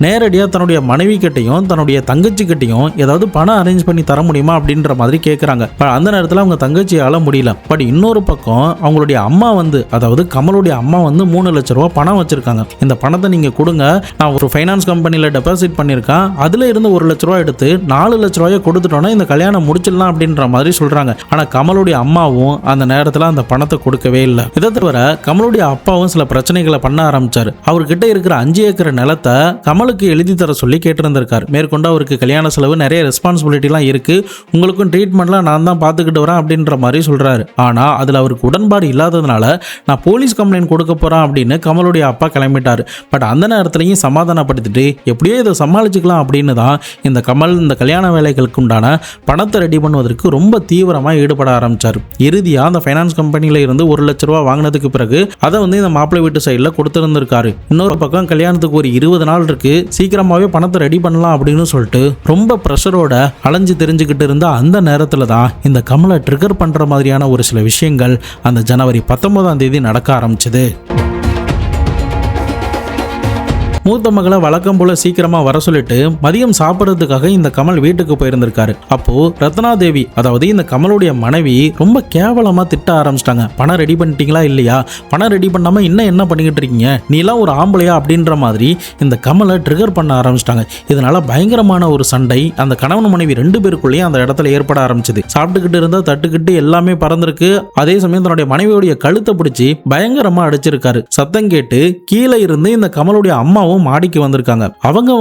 நேரடியாக தன்னுடைய மனைவி கிட்டையும் தன்னுடைய தங்கச்சி கிட்டையும் ஏதாவது பணம் அரேஞ்ச் பண்ணி தர முடியுமா அப்படின்ற மாதிரி கேட்குறாங்க. அந்த நேரத்தில் அவங்க தங்கச்சியால முடியல. பட் இன்னொரு பக்கம் அவங்களுடைய அம்மா வந்து, அதாவது கமலுடைய அம்மா வந்து 3 லட்சம் ரூபாய் பணம் வச்சிருக்காங்க. இந்த பணத்தை நீங்க கொடுங்க, நான் ஒரு ஃபைனான்ஸ் கம்பெனியில் டெபாசிட் பண்ணியிருக்கேன், அதுல இருந்து 1 லட்ச ரூபாய் எடுத்து 4 லட்ச ரூபாயை கொடுத்துட்டோன்னா இந்த கல்யாணம் முடிச்சிடலாம் அப்படின்ற மாதிரி சொல்றாங்க. ஆனா கமலுடைய கமலுடைய அம்மாவும் அந்த நேரத்தில் அந்த பணத்தை கொடுக்கவே இல்லை. இதை தவிர கமலுடைய அப்பாவும் சில பிரச்சனைகளை பண்ண ஆரம்பிச்சாரு. அவர்கிட்ட இருக்கிற 5 ஏக்கர் நிலத்தை கமலுக்கு எழுதி தர சொல்லி கேட்டிருந்திருக்காரு. மேற்கொண்டு அவருக்கு கல்யாண செலவு, நிறைய ரெஸ்பான்சிபிலிட்டிலாம் இருக்கு, உங்களுக்கும் ட்ரீட்மெண்ட்லாம் நான் தான் பார்த்துக்கிட்டு வரேன் அப்படின்ற மாதிரி சொல்றாரு. ஆனா அதுல அவருக்கு உடன்பாடு இல்லாததுனால நான் போலீஸ் கம்ப்ளைண்ட் கொடுக்க போறேன் அப்படின்னு கமலுடைய அப்பா கிளம்பிட்டாரு. பட் அந்த நேரத்திலையும் சமாதானப்படுத்திட்டு எப்படியோ இதை சமாளிச்சுக்கலாம் அப்படின்னு தான் இந்த கமல் இந்த கல்யாண வேலைகளுக்கு உண்டான பணத்தை ரெடி பண்ணுவதற்கு ரொம்ப தீவிரமாக ஈடுபட ஆரம்பிச்சார். இறுதியாக அந்த ஃபைனான்ஸ் கம்பெனியில் இருந்து 1 லட்ச ரூபா வாங்கினதுக்கு பிறகு அதை இந்த மாப்பிள்ளை வீட்டு சைடில் கொடுத்துருந்துருக்காரு. இன்னொரு பக்கம் கல்யாணத்துக்கு ஒரு 20 நாள் இருக்கு, சீக்கிரமாகவே பணத்தை ரெடி பண்ணலாம் அப்படின்னு சொல்லிட்டு ரொம்ப ப்ரெஷரோட அலைஞ்சு தெரிஞ்சுக்கிட்டு இருந்த அந்த நேரத்தில் தான் இந்த கமலை ட்ரிகர் பண்ணுற மாதிரியான ஒரு சில விஷயங்கள் அந்த ஜனவரி 19ஆம் தேதி நடக்க ஆரம்பிச்சது. மூத்த மகளை வழக்கம் போல சீக்கிரமா வர சொல்லிட்டு மதியம் சாப்பிட்றதுக்காக இந்த கமல் வீட்டுக்கு போயிருந்திருக்காரு. அப்போ ரத்னாதேவி, அதாவது இந்த கமலுடைய மனைவி, ரொம்ப கேவலமா திட்ட ஆரம்பிச்சிட்டாங்க. பணம் ரெடி பண்ணிட்டீங்களா இல்லையா, பணம் ரெடி பண்ணாம இன்னும் என்ன பண்ணிக்கிட்டு இருக்கீங்க, நீலாம் ஒரு ஆம்பளையா அப்படின்ற மாதிரி இந்த கமலை ட்ரிகர் பண்ண ஆரம்பிச்சிட்டாங்க. இதனால பயங்கரமான ஒரு சண்டை அந்த கணவன் மனைவி 2 பேருக்குள்ளேயும் அந்த இடத்துல ஏற்பட ஆரம்பிச்சது. சாப்பிட்டுக்கிட்டு இருந்தா தட்டுக்கிட்டு எல்லாமே பறந்துருக்கு. அதே சமயம் தன்னுடைய மனைவியோடைய கழுத்தை பிடிச்சி பயங்கரமா அடிச்சிருக்காரு. சத்தம் கேட்டு கீழே இருந்து இந்த கமலுடைய அம்மாவும் மாடிக்கு வந்திருக்காங்க. அவங்க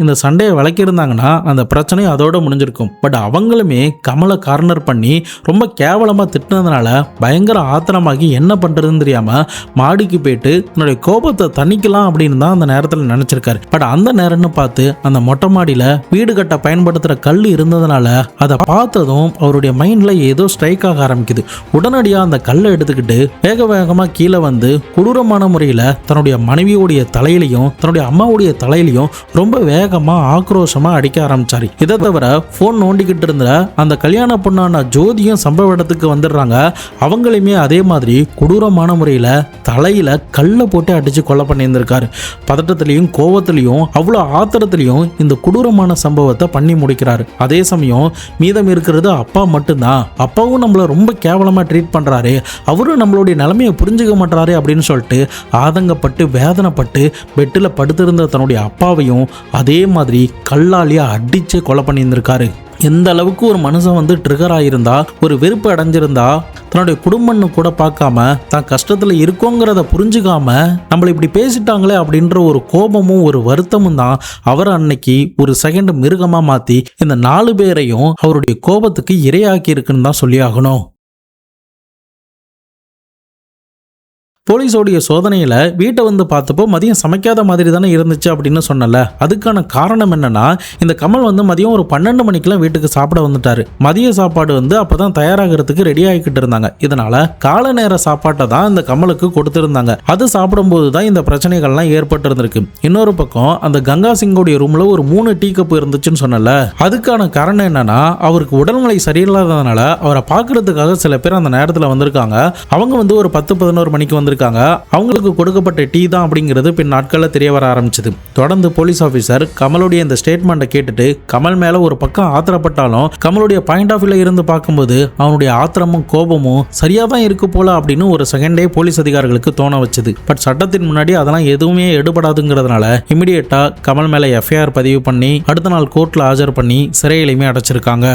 இந்த சண்டையை விளக்கியிருந்தாங்கன்னா அந்த பிரச்சனை அதோட முடிஞ்சிருக்கும். பட் அவங்களுமே கமலை கார்னர் பண்ணி ரொம்ப கேவலமா திட்டினதுனால பயங்கர ஆத்திரமாகி என்ன பண்றதுன்னு தெரியாம மாடிக்கு போயிட்டு தன்னுடைய கோபத்தை தணிக்கலாம் அப்படின்னு தான் அந்த நேரத்தில் நினைச்சிருக்காரு. பட் அந்த நேரம்னு பார்த்து அந்த மொட்டை மாடியில வீடு கட்ட பயன்படுத்துற கல் இருந்ததுனால அதை பார்த்ததும் அவருடைய மைண்ட்ல ஏதோ ஸ்ட்ரைக் ஆக ஆரம்பிக்குது. உடனடியா அந்த கல்லை எடுத்துக்கிட்டு வேக வேகமா கீழே கொடூரமான முறையில தன்னுடைய மனைவியோடைய தலையிலையும் அம்மாவுடைய தலையிலையும் ரொம்ப வேகமா ஆக்ரோஷமா அடிக்க ஆரம்பிச்சாரு. இதை தவிர போன் நோண்டிக்கிட்டு இருந்த அந்த கல்யாண பொண்ணான ஜோதியும் சம்பவ இடத்துக்கு வந்துடுறாங்க. அவங்களையுமே அதே மாதிரி கொடூரமான முறையில தலையில கல்லை போட்டு அடிச்சு கொலை பண்ணியிருந்திருக்காரு. பதட்டத்திலையும் கோவத்திலையும் அவ்வளோ ஆத்திரத்திலையும் இந்த கொடூரமான சம்பவத்தை பண்ணி முடிக்கிறாரு. அதே சமயம் மீதம் இருக்கிறது அப்பா மட்டும்தான். அப்பாவும் நம்மள ரொம்ப கேவலமா ட்ரீட் பண்றாரு, அவரும் நம்மளுடைய நிலைமையை புரிஞ்சுக்க மாட்டாரு அப்படின்னு சொல்லிட்டு ஆதங்கப்பட்டு வேதனைப்பட்டு பெட்டில் படுத்திருந்த தன்னுடைய அப்பாவையும் அதே மாதிரி கல்லாலியா அடிச்சு கொலை பண்ணியிருந்திருக்காரு. எந்த அளவுக்கு ஒரு மனுஷன் ட்ரிகர் ஆகியிருந்தா, ஒரு வெறுப்பு அடைஞ்சிருந்தா, தன்னுடைய குடும்பம்னு கூட பார்க்காம தான் கஷ்டத்தில் இருக்கோங்கிறத புரிஞ்சுக்காம நம்மளை இப்படி பேசிட்டாங்களே அப்படின்ற ஒரு கோபமும் ஒரு வருத்தமும் தான் அவர் அன்னைக்கு ஒரு செகண்ட் மிருகமாக மாற்றி இந்த 4 பேரையும் அவருடைய கோபத்துக்கு இரையாக்கி இருக்குன்னு தான் சொல்லி ஆகணும். போலீஸோடைய சோதனையில் வீட்டை பார்த்தப்போ மதியம் சமைக்காத மாதிரி தானே இருந்துச்சு அப்படின்னு சொன்னல. அதுக்கான காரணம் என்னன்னா, இந்த கமல் மதியம் ஒரு 12 மணிக்கெல்லாம் வீட்டுக்கு சாப்பிட வந்துட்டாரு. மதிய சாப்பாடு அப்பதான் தயாராகிறதுக்கு ரெடி ஆகிக்கிட்டு இருந்தாங்க. இதனால கால நேர சாப்பாட்டை தான் இந்த கமலுக்கு கொடுத்துருந்தாங்க. அது சாப்பிடும்போது தான் இந்த பிரச்சனைகள்லாம் ஏற்பட்டு இருந்திருக்கு. இன்னொரு பக்கம் அந்த கங்கா சிங்கோடைய ரூம்ல ஒரு 3 டீ கப் இருந்துச்சுன்னு சொன்னல. அதுக்கான காரணம் என்னன்னா, அவருக்கு உடல்நிலை சரியில்லாததுனால அவரை பார்க்கறதுக்காக சில பேர் அந்த நேரத்தில் வந்திருக்காங்க. அவங்க ஒரு 10-11 மணிக்கு அவங்களுக்கு கொடுக்கப்பட்ட டீ தான் அப்படிங்கிறது பின் நாட்களில் தெரிய வர ஆரம்பிச்சது. தொடர்ந்து போலீஸ் ஆபீசர் கமலுடைய இந்த ஸ்டேட்மெண்ட்டை கேட்டுட்டு கமல் மேல ஒரு பக்கம் ஆத்திரப்பட்டாலும் கமலுடைய பாயிண்ட் ஆஃப் வியூல இருந்து பார்க்கும்போது அவனுடைய ஆத்திரமும் கோபமும் சரியா தான் இருக்கு போல அப்படின்னு ஒரு செகண்டே போலீஸ் அதிகாரிகளுக்கு தோண வச்சது. பட் சட்டத்தின் முன்னாடி அதெல்லாம் எதுவுமே எடுபடாதுங்கிறதுனால இமிடியேட்டா கமல் மேல எஃப்ஐஆர் பதிவு பண்ணி அடுத்த நாள் கோர்ட்ல ஆஜர் பண்ணி சிறையிலுமே அடைச்சிருக்காங்க.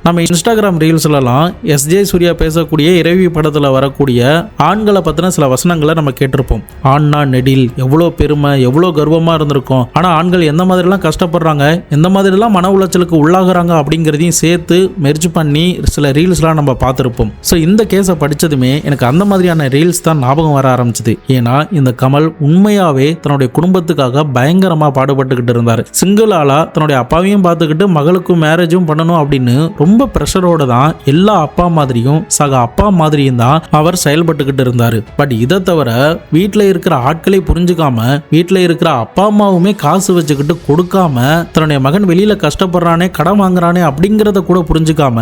நம்ம இன்ஸ்டாகிராம் ரீல்ஸ்லாம் எஸ்ஜே சூர்யா பேசக்கூடிய இரவி படத்தில் வரக்கூடிய ஆண்களை பற்றின சில வசனங்களை நம்ம கேட்டிருப்போம். ஆண்னா நெடில், எவ்வளோ பெருமை, எவ்வளோ கர்வமாக இருந்திருக்கும். ஆனால் ஆண்கள் எந்த மாதிரிலாம் கஷ்டப்படுறாங்க, எந்த மாதிரிலாம் மன உளைச்சலுக்கு உள்ளாகிறாங்க அப்படிங்கிறதையும் சேர்த்து மெர்ஜ் பண்ணி சில ரீல்ஸ்லாம் நம்ம பார்த்துருப்போம். ஸோ இந்த கேஸை படித்ததுமே எனக்கு அந்த மாதிரியான ரீல்ஸ் தான் ஞாபகம் வர ஆரம்பிச்சது. ஏன்னா இந்த கமல் உண்மையாகவே தன்னுடைய குடும்பத்துக்காக பயங்கரமாக பாடுபட்டுக்கிட்டு இருந்தார். சிங்கிள் ஆளாக தன்னுடைய அப்பாவையும் பார்த்துக்கிட்டு மகளுக்கும் மேரேஜும் பண்ணணும் அப்படின்னு ரொம்ப பிரஷரோட தான் எல்லா அப்பா மாதிரியும் சக அப்பா மாதிரியும் தான் அவர் செயல்பட்டுக்கிட்டு இருந்தாரு. பட் இதை தவிர வீட்டில் இருக்கிற ஆட்களை புரிஞ்சுக்காம, வீட்டில் இருக்கிற அப்பா அம்மாவுமே காசு வச்சுக்கிட்டு கொடுக்காம, தன்னுடைய மகன் வெளியில கஷ்டப்படுறானே, கடன் வாங்குறானே அப்படிங்கிறத கூட புரிஞ்சுக்காம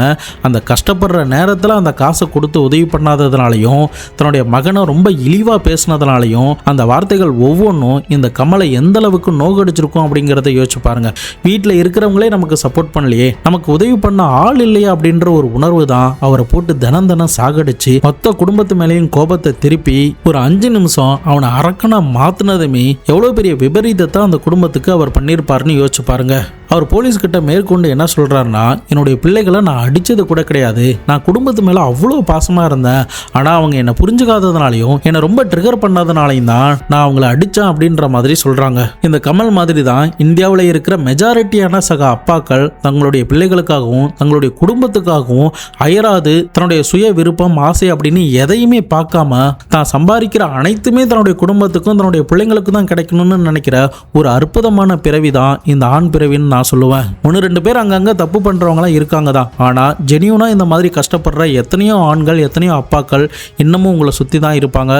அந்த கஷ்டப்படுற நேரத்தில் அந்த காசை கொடுத்து உதவி பண்ணாததுனாலையும், தன்னுடைய மகனை ரொம்ப இழிவா பேசினதுனாலையும் அந்த வார்த்தைகள் ஒவ்வொன்றும் இந்த கமலை எந்த அளவுக்கு நோகடிச்சிருக்கும் அப்படிங்கிறத யோசிச்சு பாருங்க. வீட்டில் இருக்கிறவங்களே நமக்கு சப்போர்ட் பண்ணலையே, நமக்கு உதவி பண்ண ஆள் இல்லையா அப்படின்ற ஒரு உணர்வு தான் அவரை போட்டு தினம் சாகடிச்சு மொத்த குடும்பத்து மேலேயும் கோபத்தை திருப்பி ஒரு 5 நிமிஷம் அவனை அரக்கனா மாத்தினதுமே எவ்வளவு பெரிய விபரீதத்தை அந்த குடும்பத்துக்கு அவர் பண்ணியிருப்பாருன்னு யோசிச்சு பாருங்க. அவர் போலீஸ்கிட்ட மேற்கொண்டு என்ன சொல்கிறாருன்னா, என்னுடைய பிள்ளைகளை நான் அடித்தது கூட கிடையாது, நான் குடும்பத்து மேலே அவ்வளோ பாசமாக இருந்தேன், ஆனால் அவங்க என்னை புரிஞ்சுக்காததுனாலையும் என்னை ரொம்ப ட்ரிகர் பண்ணாதனாலையும் தான் நான் அவங்கள அடித்தேன் அப்படின்ற மாதிரி சொல்கிறாங்க. இந்த கமல் மாதிரி தான் இந்தியாவில் இருக்கிற மெஜாரிட்டியான சக அப்பாக்கள் தங்களுடைய பிள்ளைகளுக்காகவும் தங்களுடைய குடும்பத்துக்காகவும் அயராது தன்னுடைய சுய விருப்பம் ஆசை அப்படின்னு எதையுமே பார்க்காம தான் சம்பாதிக்கிற அனைத்துமே தன்னுடைய குடும்பத்துக்கும் தன்னுடைய பிள்ளைங்களுக்கும் தான் கிடைக்கணும்னு நினைக்கிற ஒரு அற்புதமான பிறவி தான் இந்த ஆண் பிறவின்னு நான் சொல்லுவேன். 1-2 பேர் அங்கங்க தப்பு பண்றவங்களாம் இருக்காங்க தான், ஆனா ஜெனியூனா இந்த மாதிரி கஷ்டப்படுற எத்தனையோ ஆண்கள் எத்தனையோ அப்பாக்கள் இன்னமும் உங்களை சுத்தி தான் இருப்பாங்க.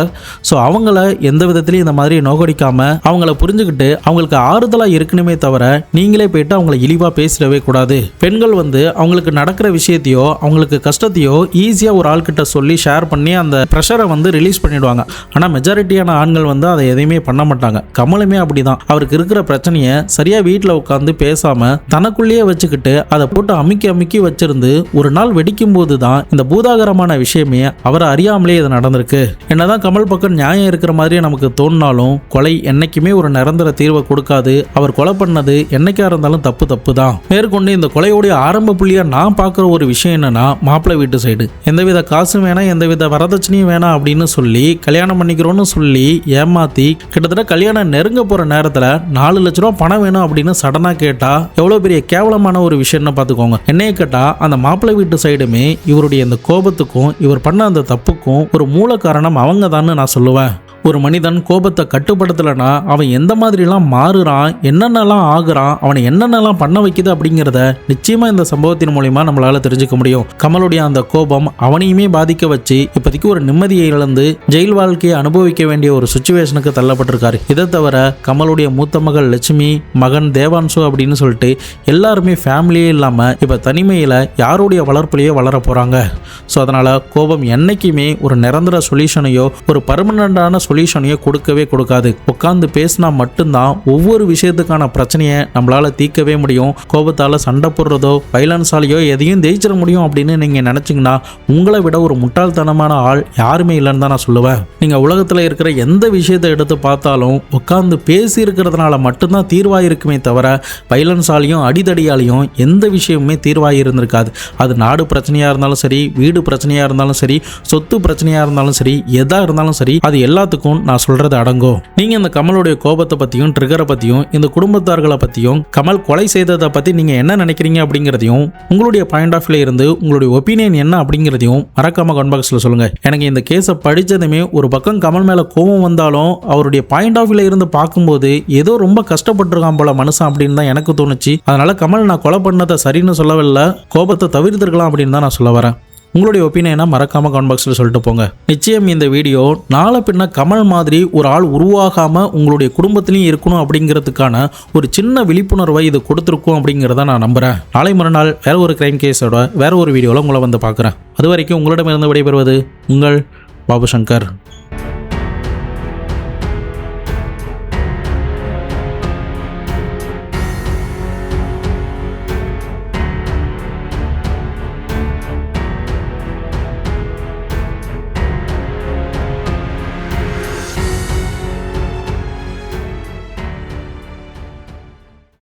ஸோ அவங்கள எந்த விதத்திலையும் இந்த மாதிரி நோகடிக்காம அவங்கள புரிஞ்சுக்கிட்டு அவங்களுக்கு ஆறுதலா இருக்கணுமே தவிர நீங்களே போயிட்டு அவங்கள இழிவா பேசிடவே கூடாது. பெண்கள் அவங்களுக்கு நடக்கிற விஷயத்தையோ அவங்களுக்கு கஷ்டத்தையோ ஈஸியா ஒரு ஆள்கிட்ட சொல்லி ஷேர் பண்ணி அந்த ப்ரெஷரை ரிலீஸ் பண்ணிடுவாங்க. ஆனா மெஜாரிட்டியான ஆண்கள் அதை எதையுமே பண்ண மாட்டாங்க. கமலுமே அப்படிதான். அவருக்கு இருக்கிற பிரச்சனையை சரியா வீட்டில் உட்காந்து பேசாம தனக்குள்ளேயே வச்சுக்கிட்டு அதை போட்டு அமுக்கி அமுக்கி வச்சிருந்து ஒரு நாள் வெடிக்கும் போது தான் இந்த பூதாகரமான விஷயமே அவரை அறியாமலே இது நடந்திருக்கு. என்னதான் கமல் பக்கம் நியாயம் இருக்கிற மாதிரியே நமக்கு தோணினாலும் கொலை என்னைக்குமே ஒரு நிரந்தர தீர்வை கொடுக்காது. அவர் கொலை பண்ணது என்னைக்கா இருந்தாலும் தப்பு தான். மேற்கொண்டு இந்த கொலையோடைய ஆரம்ப புள்ளியா நான் பார்க்குற ஒரு விஷயம் என்னன்னா, மாப்பிள்ளை வீட்டு சைடு எந்தவித காசும் வேணாம் எந்தவித வரதட்சணையும் வேணாம் அப்படின்னு சொல்லி கல்யாணம் பண்ணிக்கிறோன்னு சொல்லி ஏமாத்தி கிட்டத்தட்ட கல்யாணம் நெருங்க போற நேரத்தில் 4 லட்ச ரூபா பணம் வேணும் அப்படின்னு சடனா கேட்டா எவ்வளவு பெரிய கேவலமான ஒரு விஷயம்னு பார்த்துக்கோங்க. என்னைய கேட்டா அந்த மாப்பிள்ளை வீட்டு சைடுமே இவருடைய இந்த கோபத்துக்கும் இவர் பண்ண அந்த தப்புக்கும் ஒரு மூல காரணம் அவங்க தான் நான் சொல்லுவேன். ஒரு மனிதன் கோபத்தை கட்டுப்படுத்தலைன்னா அவன் எந்த மாதிரிலாம் மாறுறான், என்னென்னலாம் ஆகுறான், அவனை என்னென்னலாம் பண்ண வைக்குது அப்படிங்கிறத நிச்சயமா இந்த சம்பவத்தின் மூலமா நம்மளால தெரிஞ்சுக்க முடியும். கமலுடைய அந்த கோபம் அவனையுமே பாதிக்க வச்சு இப்போதைக்கு ஒரு நிம்மதியை இழந்து ஜெயில் வாழ்க்கையை அனுபவிக்க வேண்டிய ஒரு சுச்சுவேஷனுக்கு தள்ளப்பட்டிருக்காரு. இதை தவிர கமலுடைய மூத்த மகள் லட்சுமி, மகன் தேவான்சு அப்படின்னு சொல்லிட்டு எல்லாருமே ஃபேமிலியே இல்லாம இப்ப தனிமையில யாருடைய வளர்ப்புலையோ வளர போறாங்க. ஸோ அதனால கோபம் என்னைக்குமே ஒரு நிரந்தர சொல்யூஷனையோ ஒரு பர்மனண்டான சொல்யூஷனையோ கொடுக்கவே கொடுக்காது. உட்காந்து பேசினா மட்டும்தான் ஒவ்வொரு விஷயத்துக்கான பிரச்சனையை நம்மளால தீர்க்கவே முடியும். கோபத்தால சண்டை போடுறதோ வைலன்ஸாலேயோ எதையும் ஜெயிச்சிட முடியும் அப்படின்னு நீங்க நினைச்சீங்கன்னா உங்களை விட ஒரு முட்டாள்தனமான ஆள் யாருமே இல்லைன்னு தான் நான் சொல்லுவேன். நீங்க உலகத்துல இருக்கிற எந்த விஷயத்தை எடுத்து பார்த்தாலும் உட்காந்து பேசி இருக்கிறதுனால மட்டும்தான் தீர்வாக இருக்குமே தவிர வைலன்ஸாலையும் அடிதடியாலையும் எந்த விஷயமுமே தீர்வாக இருந்திருக்காது. அது நாடு பிரச்சனையா இருந்தாலும் சரி, வீடு பிரச்சனையா இருந்தாலும் சரி, சொத்து பிரச்சனையா இருந்தாலும் சரி, எதா இருந்தாலும் சரி, அது எல்லாத்துக்கும் நான் சொல்றது அடங்கும். நீங்க இந்த கமலுடைய கோபத்தை பத்தியும் ட்ரிகரை பத்தியும் இந்த குடும்பத்தார்களை பத்தியும் கமல் கொலை செய்ததை பத்தி நீங்க என்ன நினைக்கிறீங்க அப்படிங்கிறதையும் உங்களுடைய பாயிண்ட் ஆஃப் வியூல இருந்து உங்களுடைய ஒப்பீனியன் என்ன அப்படிங்கிறதையும் மறக்காம கமெண்ட் பாக்ஸ்ல சொல்லுங்க. எனக்கு இந்த கேஸை படிச்சதுமே ஒரு பக்கம் கமல் மேல கோபம் வந்தாலும் அவருடைய பாயிண்ட் ஆஃப் வியூல இருந்து பார்க்கும்போது ஏதோ ரொம்ப கஷ்டப்பட்டிருக்கான் போல மனுஷன் அப்படின்னு தான் எனக்கு தோணுச்சு. அதனால கமல் நான் கொலை பண்ணதை சரின்னு சொல்லவில்லை, கோபத்தை தவிர்த்திருக்கலாம் அப்படின்னு தான் நான் சொல்ல வரேன். உங்களுடைய ஒப்பீனியனை மறக்காம கமெண்ட் பாக்ஸில் சொல்லிட்டு போங்க. நிச்சயம் இந்த வீடியோ நாளை பின்ன கமல் மாதிரி ஒரு ஆள் உருவாகாம உங்களுடைய குடும்பத்திலையும் இருக்கணும் அப்படிங்கிறதுக்கான ஒரு சின்ன விழிப்புணர்வை இது கொடுத்துருக்கும் அப்படிங்கிறத நான் நம்புறேன். நாளை மறுநாள் வேற ஒரு கிரைம் கேஸோட வேற ஒரு வீடியோவில் உங்களை பார்க்குறேன். அது வரைக்கும் உங்களிடமிருந்து விடைபெறுவது உங்கள் பாபு சங்கர்.